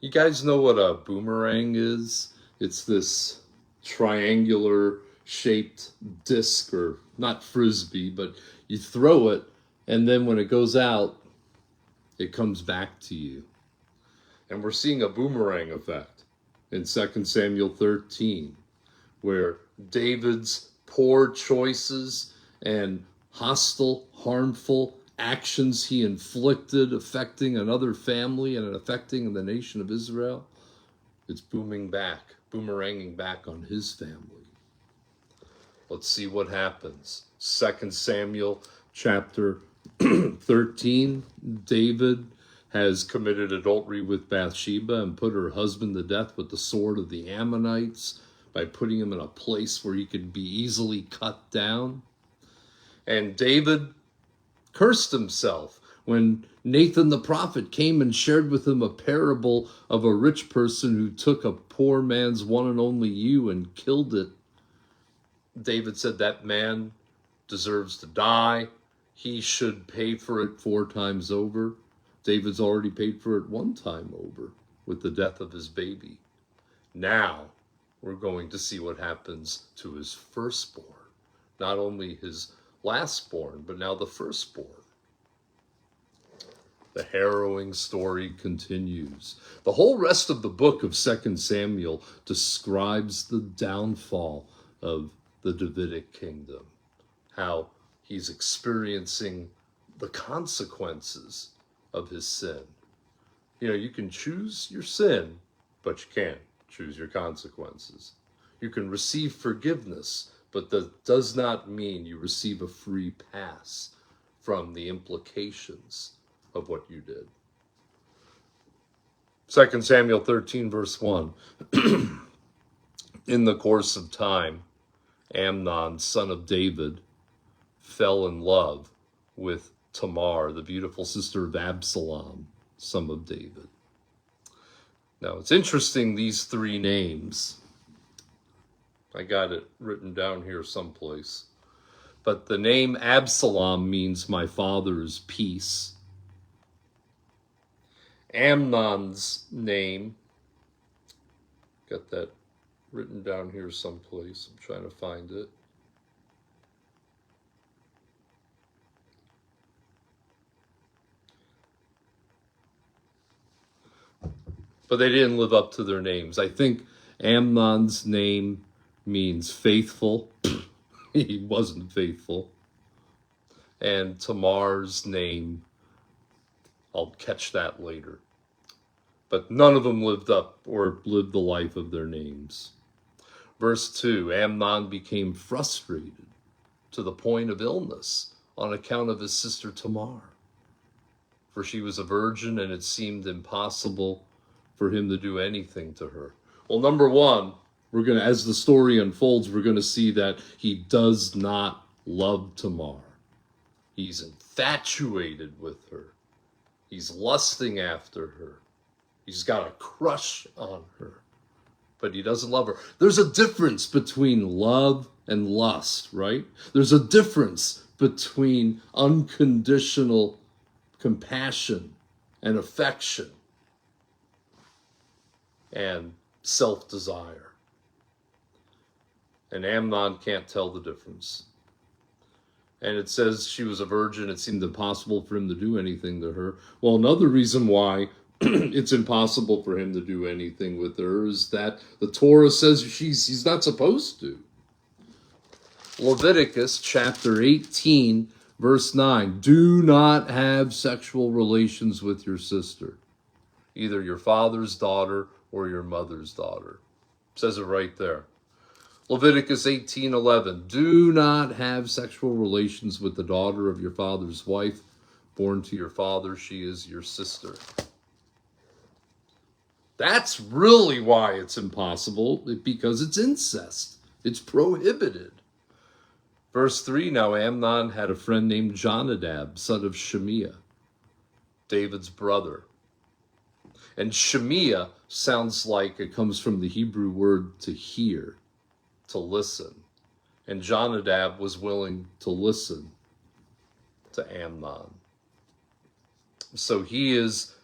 You guys know what a boomerang is? It's this triangular shaped disc, or not frisbee, but you throw it, and then when it goes out, it comes back to you. And we're seeing a boomerang effect in 2 Samuel 13, where David's poor choices and hostile, harmful actions he inflicted, affecting another family and affecting the nation of Israel, it's boomeranging back on his family. Let's see what happens. 2 Samuel chapter 13, David has committed adultery with Bathsheba and put her husband to death with the sword of the Ammonites by putting him in a place where he could be easily cut down. And David cursed himself when Nathan the prophet came and shared with him a parable of a rich person who took a poor man's one and only ewe and killed it. David said that man deserves to die. He should pay for it 4 times over. David's already paid for it 1 time over with the death of his baby. Now we're going to see what happens to his firstborn. Not only his lastborn, but now the firstborn. The harrowing story continues. The whole rest of the book of 2 Samuel describes the downfall of the Davidic kingdom, how he's experiencing the consequences of his sin. You know, you can choose your sin, but you can't choose your consequences. You can receive forgiveness, but that does not mean you receive a free pass from the implications of what you did. 2 Samuel 13, verse 1. In the course of time, Amnon, son of David, fell in love with Tamar, the beautiful sister of Absalom, son of David. Now, it's interesting, these 3 names. I got it written down here someplace. But the name Absalom means my father's peace. Amnon's name, got that written down here someplace. I'm trying to find it. But they didn't live up to their names. I think Amnon's name means faithful. He wasn't faithful. And Tamar's name, I'll catch that later. But none of them lived up or lived the life of their names. Verse 2, Amnon became frustrated to the point of illness on account of his sister Tamar. For she was a virgin and it seemed impossible for him to do anything to her. Well, number one, as the story unfolds, we're going to see that he does not love Tamar. He's infatuated with her. He's lusting after her. He's got a crush on her, but he doesn't love her. There's a difference between love and lust, right? There's a difference between unconditional compassion and affection and self-desire. And Amnon can't tell the difference. And it says she was a virgin. It seemed impossible for him to do anything to her. Well, another reason why it's impossible for him to do anything with her is that the Torah says he's not supposed to. Leviticus chapter 18, verse 9. Do not have sexual relations with your sister, either your father's daughter or your mother's daughter. It says it right there. Leviticus 18:11. Do not have sexual relations with the daughter of your father's wife, born to your father. She is your sister. That's really why it's impossible, because it's incest. It's prohibited. Verse 3, now Amnon had a friend named Jonadab, son of Shemiah, David's brother. And Shemiah sounds like it comes from the Hebrew word to hear, to listen. And Jonadab was willing to listen to Amnon. So he is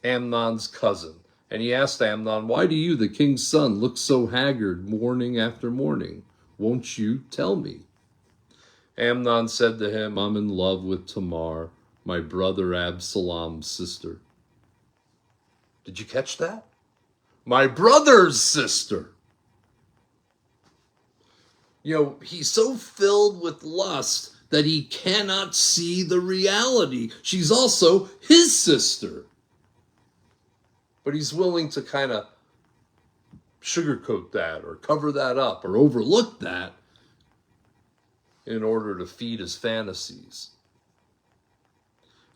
Amnon's cousin. And he asked Amnon, "Why do you, the king's son, look so haggard morning after morning? Won't you tell me?" Amnon said to him, "I'm in love with Tamar, my brother Absalom's sister." Did you catch that? My brother's sister. He's so filled with lust that he cannot see the reality. She's also his sister. But he's willing to kind of sugarcoat that or cover that up or overlook that in order to feed his fantasies.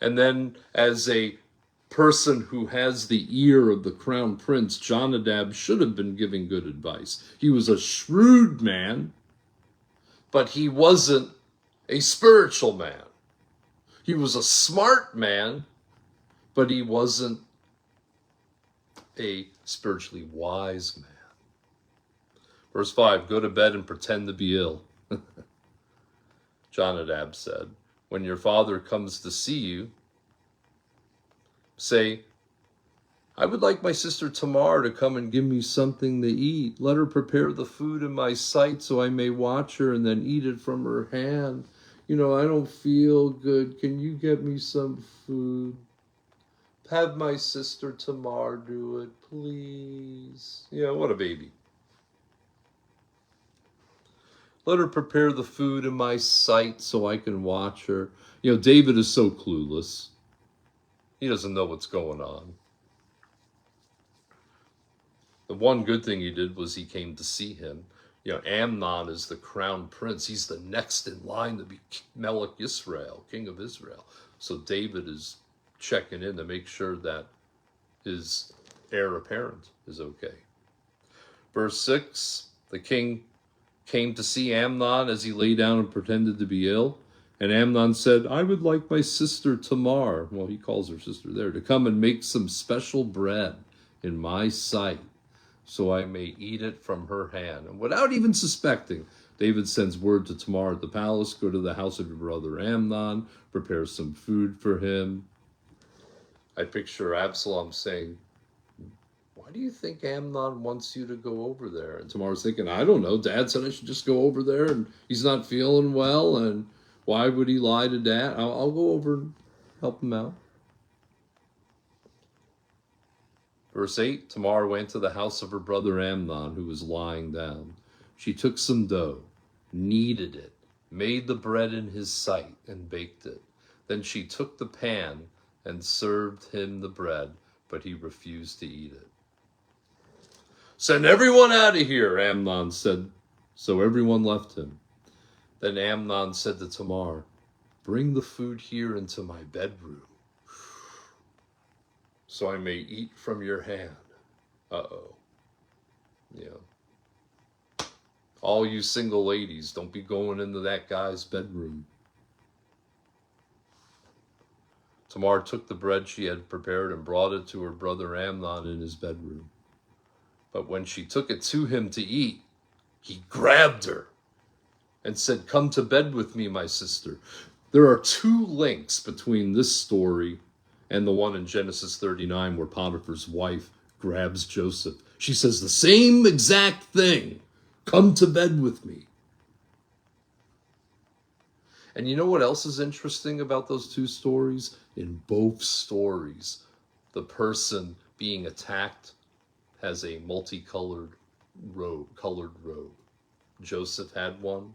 And then as a person who has the ear of the crown prince, Jonadab should have been giving good advice. He was a shrewd man, but he wasn't a spiritual man. He was a smart man, but he wasn't a spiritually wise man. Verse 5, "Go to bed and pretend to be ill." Jonadab said, "When your father comes to see you, say, 'I would like my sister Tamar to come and give me something to eat. Let her prepare the food in my sight so I may watch her and then eat it from her hand. I don't feel good. Can you get me some food? Have my sister Tamar do it, please.'" What a baby. "Let her prepare the food in my sight so I can watch her." David is so clueless. He doesn't know what's going on. The one good thing he did was he came to see him. Amnon is the crown prince. He's the next in line to be Melech Yisrael, king of Israel. So David is checking in to make sure that his heir apparent is okay. Verse 6, "The king came to see Amnon as he lay down and pretended to be ill. And Amnon said, 'I would like my sister Tamar,'" well, he calls her sister there, "'to come and make some special bread in my sight, so I may eat it from her hand.' And without even suspecting, David sends word to Tamar at the palace, 'Go to the house of your brother Amnon, prepare some food for him.'" I picture Absalom saying, "Why do you think Amnon wants you to go over there?" And Tamar's thinking, "I don't know. Dad said I should just go over there, and he's not feeling well, and why would he lie to Dad? I'll go over and help him out." Verse 8, "Tamar went to the house of her brother Amnon, who was lying down. She took some dough, kneaded it, made the bread in his sight, and baked it. Then she took the pan and served him the bread, but he refused to eat it." "Send everyone out of here," Amnon said. So everyone left him. Then Amnon said to Tamar, "Bring the food here into my bedroom, so I may eat from your hand." All you single ladies, don't be going into that guy's bedroom. Tamar took the bread she had prepared and brought it to her brother Amnon in his bedroom. But when she took it to him to eat, he grabbed her and said, "Come to bed with me, my sister." There are two links between this story and the one in Genesis 39 where Potiphar's wife grabs Joseph. She says the same exact thing. "Come to bed with me." And you know what else is interesting about those two stories? In both stories, the person being attacked has a multicolored robe, Joseph had one,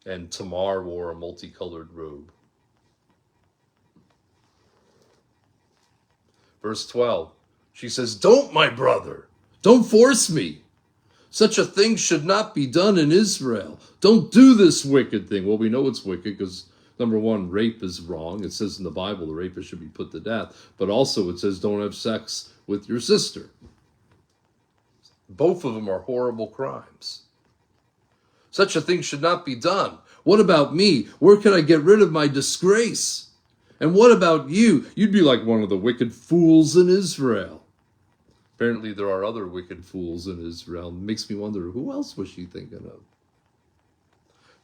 and Tamar wore a multicolored robe. Verse 12, she says, "Don't, my brother, don't force me. Such a thing should not be done in Israel. Don't do this wicked thing." Well, we know it's wicked because, number one, rape is wrong. It says in the Bible the rapist should be put to death. But also it says don't have sex with your sister. Both of them are horrible crimes. Such a thing should not be done. What about me? Where can I get rid of my disgrace? And what about you? You'd be like one of the wicked fools in Israel. Apparently there are other wicked fools in Israel. It makes me wonder, who else was she thinking of?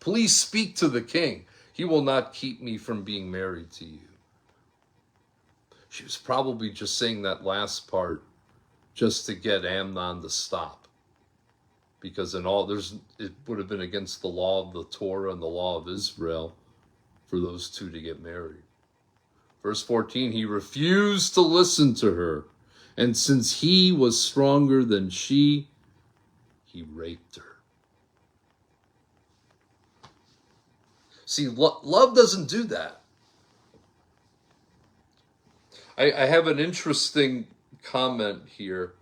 "Please speak to the king. He will not keep me from being married to you." She was probably just saying that last part just to get Amnon to stop. Because it would have been against the law of the Torah and the law of Israel for those two to get married. Verse 14, he refused to listen to her. And since he was stronger than she, he raped her. See, love doesn't do that. I have an interesting comment here.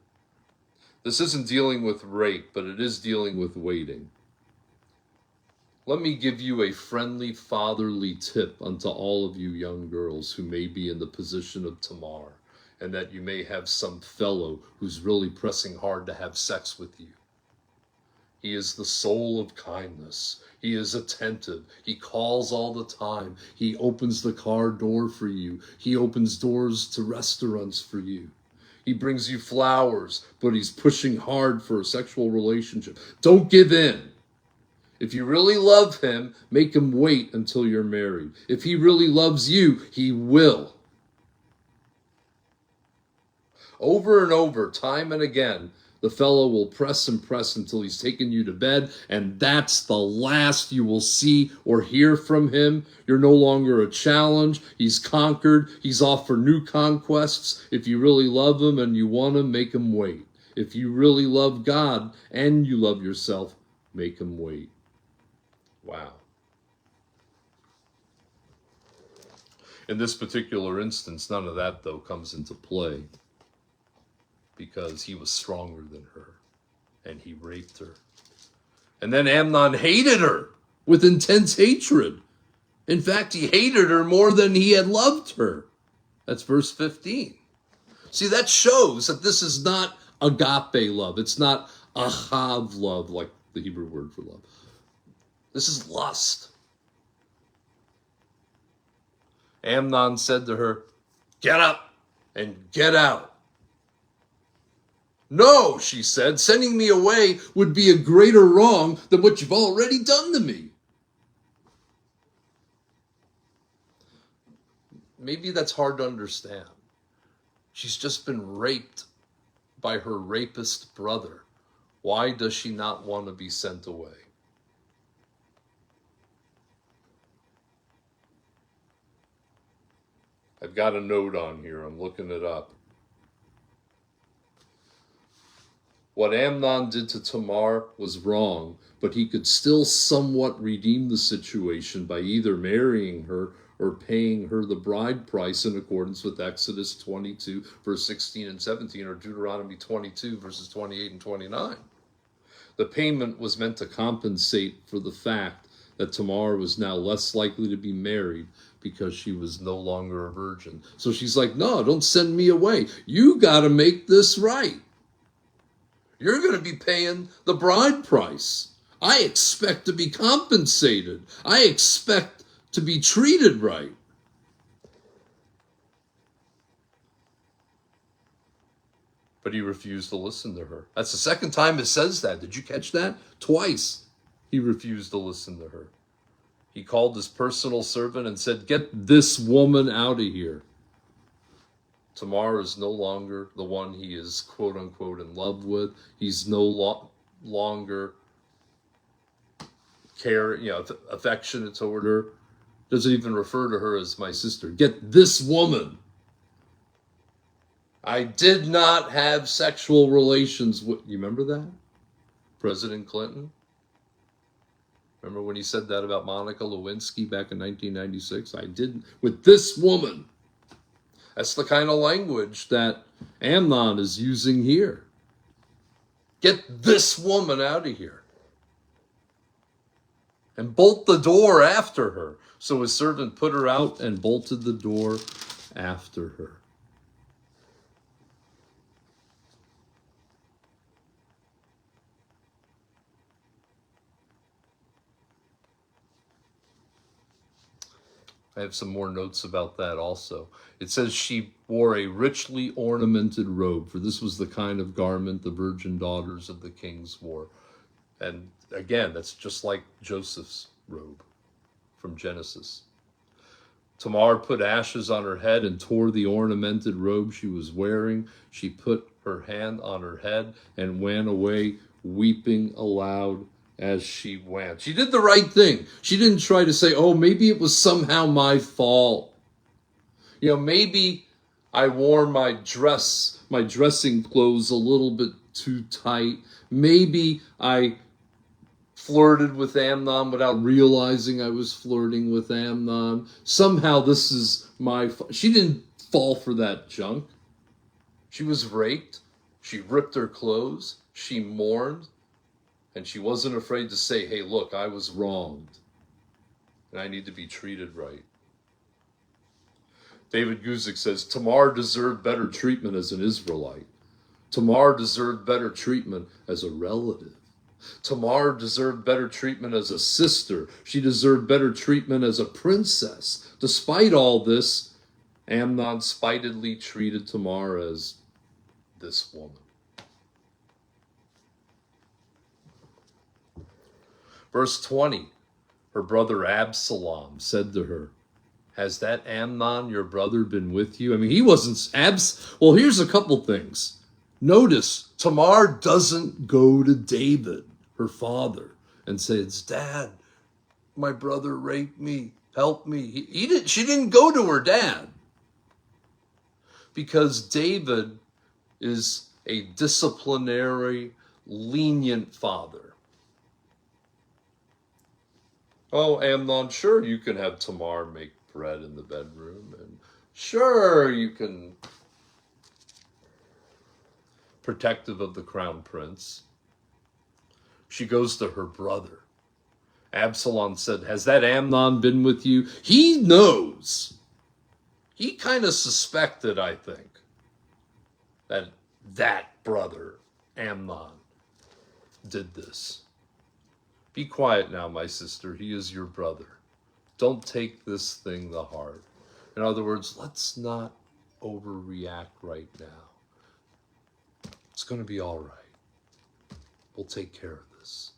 This isn't dealing with rape, but it is dealing with waiting. Let me give you a friendly fatherly tip unto all of you young girls who may be in the position of Tamar, and that you may have some fellow who's really pressing hard to have sex with you. He is the soul of kindness. He is attentive. He calls all the time. He opens the car door for you. He opens doors to restaurants for you. He brings you flowers, but he's pushing hard for a sexual relationship. Don't give in. If you really love him, make him wait until you're married. If he really loves you, he will. Over and over, time and again, the fellow will press and press until he's taken you to bed, and that's the last you will see or hear from him. You're no longer a challenge. He's conquered. He's off for new conquests. If you really love him and you want him, make him wait. If you really love God and you love yourself, make him wait. Wow. In this particular instance, none of that, though, comes into play, because he was stronger than her, and he raped her. And then Amnon hated her with intense hatred. In fact, he hated her more than he had loved her. That's verse 15. See, that shows that this is not agape love. It's not ahav love, like the Hebrew word for love. This is lust. Amnon said to her, "Get up and get out." "No," she said, "sending me away would be a greater wrong than what you've already done to me." Maybe that's hard to understand. She's just been raped by her rapist brother. Why does she not want to be sent away? I've got a note on here. I'm looking it up. What Amnon did to Tamar was wrong, but he could still somewhat redeem the situation by either marrying her or paying her the bride price in accordance with Exodus 22, verse 16 and 17, or Deuteronomy 22, verses 28 and 29. The payment was meant to compensate for the fact that Tamar was now less likely to be married because she was no longer a virgin. So she's like, "No, don't send me away. You got to make this right. You're going to be paying the bride price. I expect to be compensated. I expect to be treated right." But he refused to listen to her. That's the second time it says that. Did you catch that? Twice he refused to listen to her. He called his personal servant and said, "Get this woman out of here." Tamar is no longer the one he is, quote unquote, in love with. He's no longer affectionate toward her. Doesn't even refer to her as my sister. "Get this woman. I did not have sexual relations with..." You remember that? President Clinton? Remember when he said that about Monica Lewinsky back in 1996? "I didn't with this woman." That's the kind of language that Amnon is using here. Get this woman out of here. And bolt the door after her. So his servant put her out and bolted the door after her. I have some more notes about that also. It says she wore a richly ornamented robe, for this was the kind of garment the virgin daughters of the kings wore. And again, that's just like Joseph's robe from Genesis. Tamar put ashes on her head and tore the ornamented robe she was wearing. She put her hand on her head and went away, weeping aloud as she went. She did the right thing. She didn't try to say, oh, maybe it was somehow my fault. Maybe I wore my dressing clothes a little bit too tight. Maybe I flirted with Amnon without realizing I was flirting with Amnon. Somehow this is my fault. She didn't fall for that junk. She was raped. She ripped her clothes. She mourned. And she wasn't afraid to say, hey, look, I was wronged. And I need to be treated right. David Guzik says, Tamar deserved better treatment as an Israelite. Tamar deserved better treatment as a relative. Tamar deserved better treatment as a sister. She deserved better treatment as a princess. Despite all this, Amnon spitefully treated Tamar as this woman. Verse 20, her brother Absalom said to her, has that Amnon, your brother, been with you? I mean, he wasn't well, here's a couple things. Notice, Tamar doesn't go to David, her father, and says, Dad, my brother raped me. Help me. She didn't go to her dad. Because David is a disciplinary, lenient father. Oh, Amnon, sure, you can have Tamar make bread in the bedroom, and sure, you can protective of the crown prince. She goes to her brother. Absalom said, has that Amnon been with you? He knows. He kind of suspected, I think, that brother, Amnon, did this. Be quiet now, my sister. He is your brother. Don't take this thing to heart. In other words, let's not overreact right now. It's going to be all right. We'll take care of this.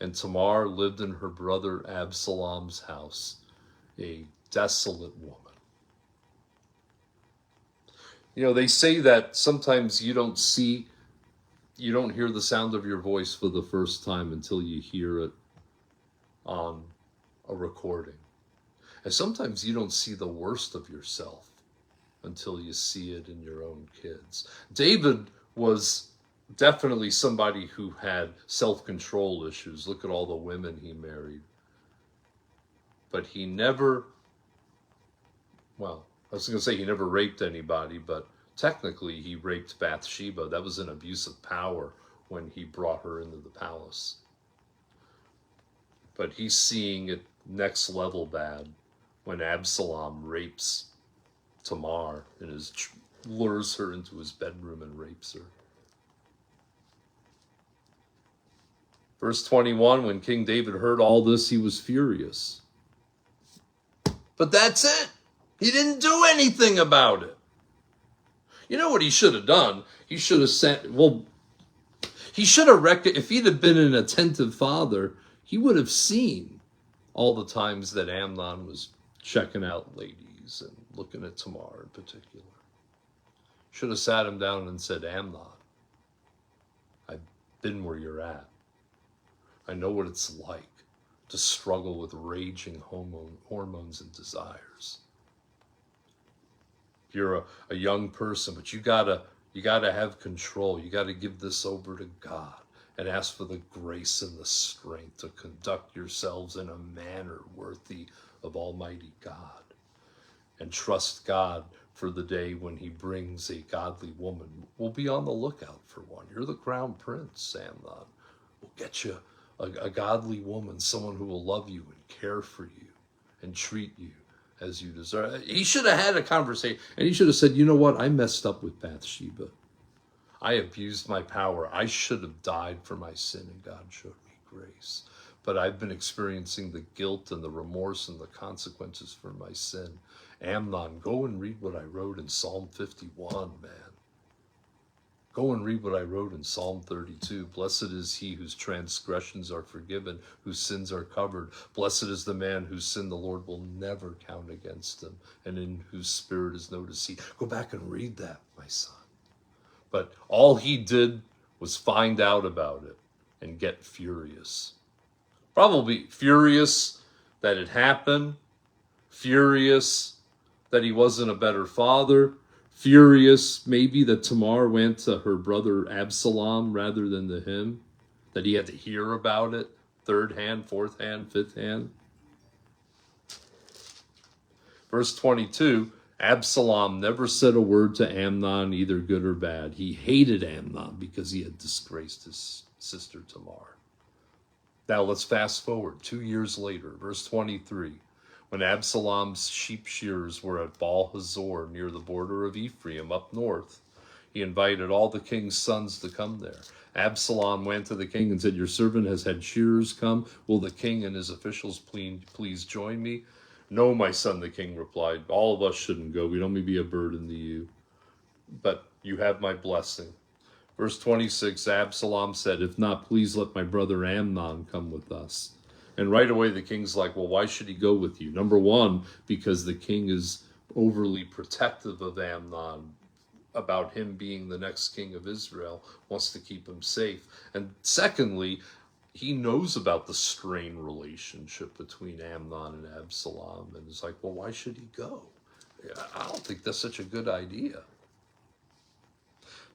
And Tamar lived in her brother Absalom's house, a desolate woman. They say that sometimes you don't hear the sound of your voice for the first time until you hear it on a recording. And sometimes you don't see the worst of yourself until you see it in your own kids. David was definitely somebody who had self-control issues. Look at all the women he married. But he never, I was going to say he never raped anybody, but technically he raped Bathsheba. That was an abuse of power when he brought her into the palace. But he's seeing it next level bad when Absalom rapes Tamar and lures her into his bedroom and rapes her. Verse 21, when King David heard all this, he was furious. But that's it. He didn't do anything about it. You know what he should have done? He should have if he'd have been an attentive father, he would have seen all the times that Amnon was checking out ladies and looking at Tamar in particular. Should have sat him down and said, Amnon, I've been where you're at. I know what it's like to struggle with raging hormones and desires. You're a young person, but you gotta have control. You gotta give this over to God and ask for the grace and the strength to conduct yourselves in a manner worthy of Almighty God. And trust God for the day when he brings a godly woman. We'll be on the lookout for one. You're the crown prince, Amnon. We'll get you a godly woman, someone who will love you and care for you and treat you as you deserve. He should have had a conversation, and he should have said, you know what? I messed up with Bathsheba. I abused my power. I should have died for my sin, and God showed me grace. But I've been experiencing the guilt and the remorse and the consequences for my sin. Amnon, go and read what I wrote in Psalm 51, man. Go and read what I wrote in Psalm 32. Blessed is he whose transgressions are forgiven, whose sins are covered. Blessed is the man whose sin the Lord will never count against him, and in whose spirit is no deceit. Go back and read that, my son. But all he did was find out about it and get furious. Probably furious that it happened, furious that he wasn't a better father, furious maybe that Tamar went to her brother Absalom rather than to him, that he had to hear about it, third hand, fourth hand, fifth hand. Verse 22, Absalom never said a word to Amnon, either good or bad. He hated Amnon because he had disgraced his sister Tamar. Now let's fast forward 2 years later, verse 23. When Absalom's sheep shearers were at Baal Hazor near the border of Ephraim up north, he invited all the king's sons to come there. Absalom went to the king and said, your servant has had shearers come. Will the king and his officials please join me? No, my son, the king replied. All of us shouldn't go. We don't mean to be a burden to you. But you have my blessing. Verse 26, Absalom said, if not, please let my brother Amnon come with us. And right away the king's like, well, why should he go with you? Number one, because the king is overly protective of Amnon about him being the next king of Israel, wants to keep him safe. And secondly, he knows about the strained relationship between Amnon and Absalom. And is like, well, why should he go? I don't think that's such a good idea.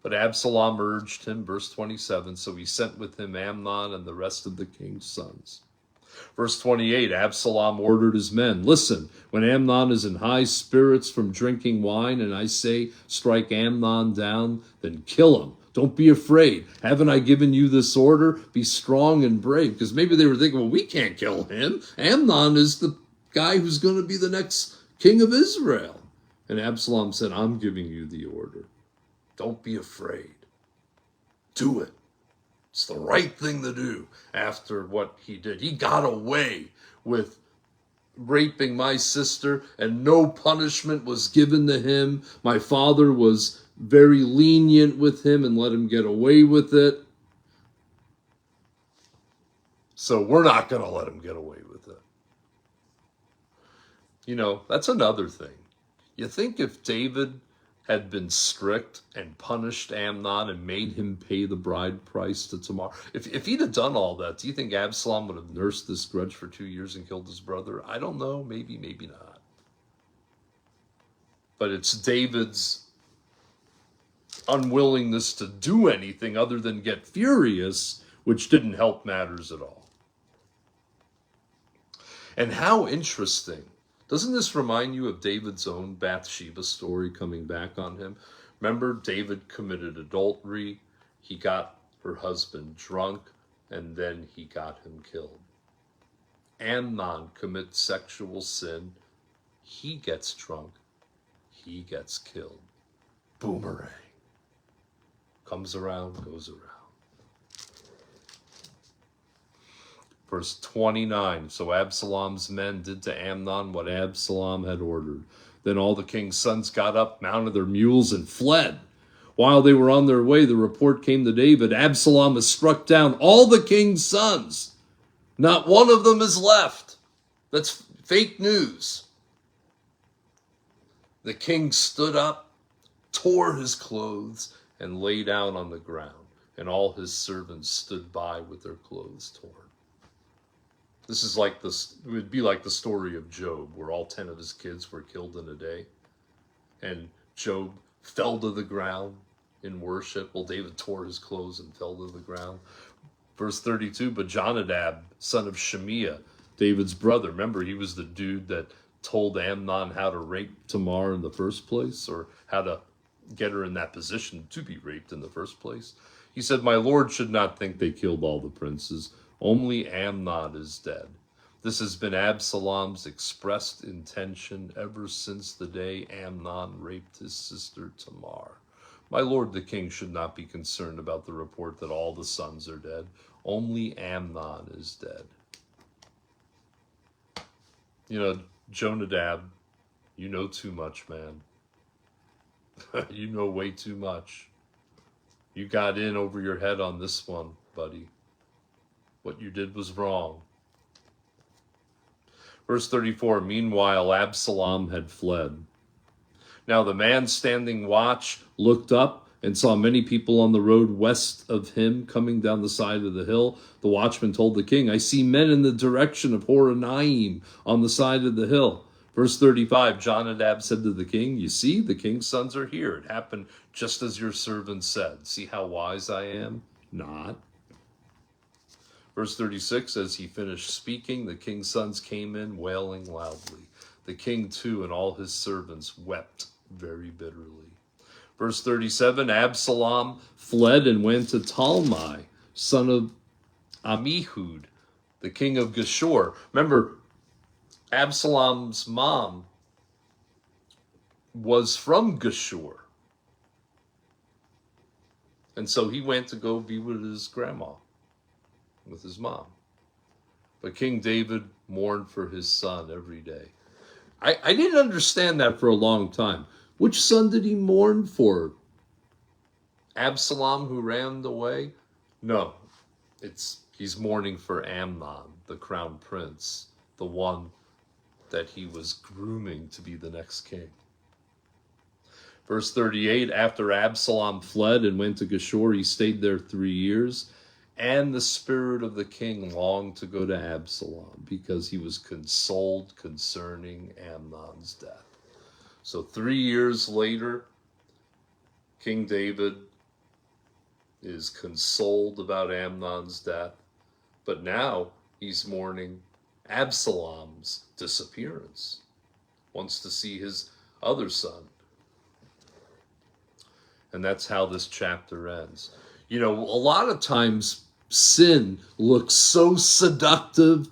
But Absalom urged him, verse 27, so he sent with him Amnon and the rest of the king's sons. Verse 28, Absalom ordered his men, listen, when Amnon is in high spirits from drinking wine, and I say, strike Amnon down, then kill him. Don't be afraid. Haven't I given you this order? Be strong and brave. Because maybe they were thinking, well, we can't kill him. Amnon is the guy who's going to be the next king of Israel. And Absalom said, I'm giving you the order. Don't be afraid. Do it. It's the right thing to do after what he did. He got away with raping my sister and no punishment was given to him. My father was very lenient with him and let him get away with it. So we're not going to let him get away with it. You know, that's another thing. You think if David had been strict and punished Amnon and made him pay the bride price to Tamar, if he'd have done all that, do you think Absalom would have nursed this grudge for 2 years and killed his brother? I don't know. Maybe, maybe not. But it's David's unwillingness to do anything other than get furious, which didn't help matters at all. And how interesting. Doesn't this remind you of David's own Bathsheba story coming back on him? Remember, David committed adultery. He got her husband drunk, and then he got him killed. Amnon commits sexual sin. He gets drunk. He gets killed. Boomerang. Comes around, goes around. Verse 29, so Absalom's men did to Amnon what Absalom had ordered. Then all the king's sons got up, mounted their mules, and fled. While they were on their way, the report came to David, Absalom has struck down all the king's sons. Not one of them is left. That's fake news. The king stood up, tore his clothes, and lay down on the ground. And all his servants stood by with their clothes torn. This is like this, it would be like the story of Job, where all 10 of his kids were killed in a day. And Job fell to the ground in worship. Well, David tore his clothes and fell to the ground. Verse 32, but Jonadab, son of Shemiah, David's brother, remember he was the dude that told Amnon how to rape Tamar in the first place, or how to get her in that position to be raped in the first place. He said, my Lord should not think they killed all the princes. Only Amnon is dead. This has been Absalom's expressed intention ever since the day Amnon raped his sister Tamar. My lord the king should not be concerned about the report that all the sons are dead. Only Amnon is dead. You know, Jonadab, you know too much, man. You know way too much. You got in over your head on this one, buddy. What you did was wrong. Verse 34, meanwhile, Absalom had fled. Now the man standing watch looked up and saw many people on the road west of him coming down the side of the hill. The watchman told the king, I see men in the direction of Horonaim on the side of the hill. Verse 35, Jonadab said to the king, you see, the king's sons are here. It happened just as your servant said. See how wise I am? Not. Verse 36, as he finished speaking, the king's sons came in wailing loudly. The king too and all his servants wept very bitterly. Verse 37, Absalom fled and went to Talmai, son of Ammihud, the king of Geshur. Remember, Absalom's mom was from Geshur. And so he went to go be with his grandma, with his mom. But King David mourned for his son every day. I didn't understand that for a long time. Which son did he mourn for? Absalom, who ran away? No, he's mourning for Amnon, the crown prince, the one that he was grooming to be the next king. Verse 38, after Absalom fled and went to Geshur, he stayed there 3 years. And the spirit of the king longed to go to Absalom because he was consoled concerning Amnon's death. So 3 years later, King David is consoled about Amnon's death. But now he's mourning Absalom's disappearance. Wants to see his other son. And that's how this chapter ends. You know, a lot of times sin looks so seductive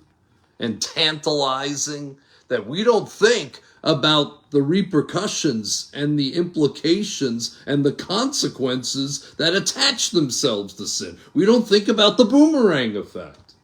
and tantalizing that we don't think about the repercussions and the implications and the consequences that attach themselves to sin. We don't think about the boomerang effect.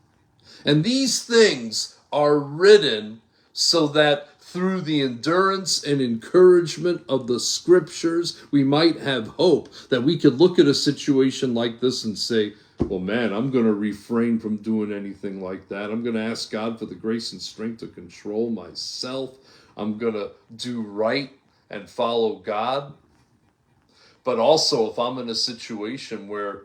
And these things are written so that through the endurance and encouragement of the scriptures, we might have hope that we could look at a situation like this and say, well, man, I'm going to refrain from doing anything like that. I'm going to ask God for the grace and strength to control myself. I'm going to do right and follow God. But also, if I'm in a situation where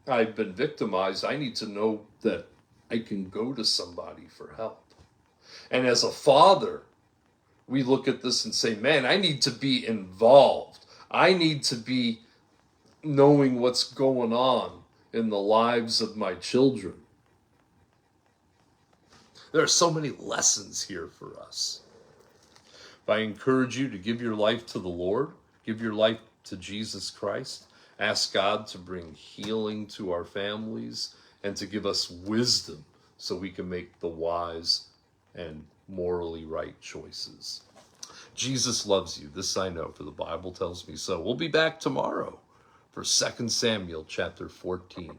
I've been victimized, I need to know that I can go to somebody for help. And as a father, we look at this and say, man, I need to be involved. I need to be knowing what's going on in the lives of my children. There are so many lessons here for us. If I encourage you to give your life to the Lord, give your life to Jesus Christ, ask God to bring healing to our families and to give us wisdom so we can make the wise and morally right choices. Jesus loves you. This I know, for the Bible tells me so. We'll be back tomorrow for 2 Samuel chapter 14.